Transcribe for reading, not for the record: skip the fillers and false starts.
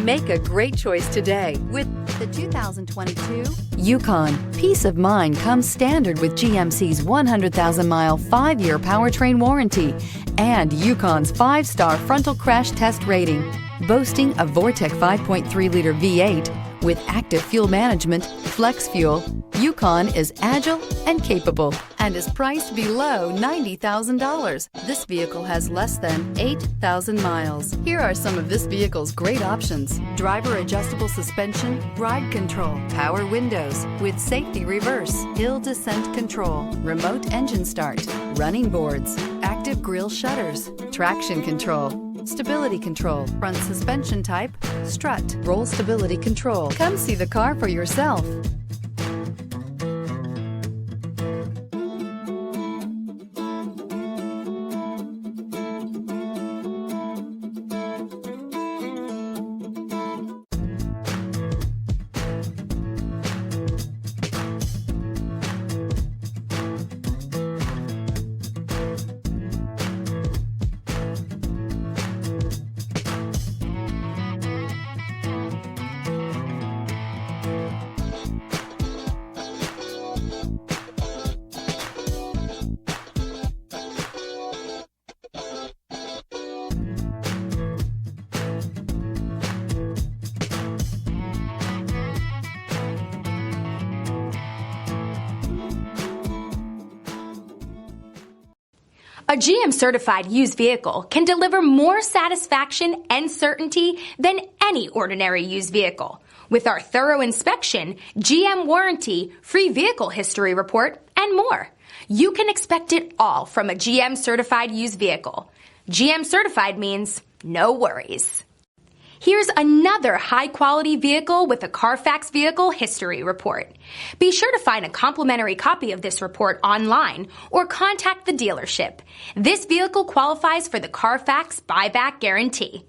Make a great choice today with the 2022 Yukon. Peace of mind comes standard with GMC's 100,000-mile, 5-year powertrain warranty and Yukon's 5-star frontal crash test rating. Boasting a Vortec 5.3-liter V8 with active fuel management, flex fuel, Yukon is agile and capable and is priced below $90,000. This vehicle has less than 8,000 miles. Here are some of this vehicle's great options: driver adjustable suspension, ride control, power windows with safety reverse, hill descent control, remote engine start, running boards, active grille shutters, traction control, stability control, front suspension type, strut, roll stability control. Come see the car for yourself. A GM-certified used vehicle can deliver more satisfaction and certainty than any ordinary used vehicle. With our thorough inspection, GM warranty, free vehicle history report, and more. You can expect it all from a GM-certified used vehicle. GM-certified means no worries. Here's another high-quality vehicle with a Carfax Vehicle History Report. Be sure to find a complimentary copy of this report online or contact the dealership. This vehicle qualifies for the Carfax Buyback Guarantee.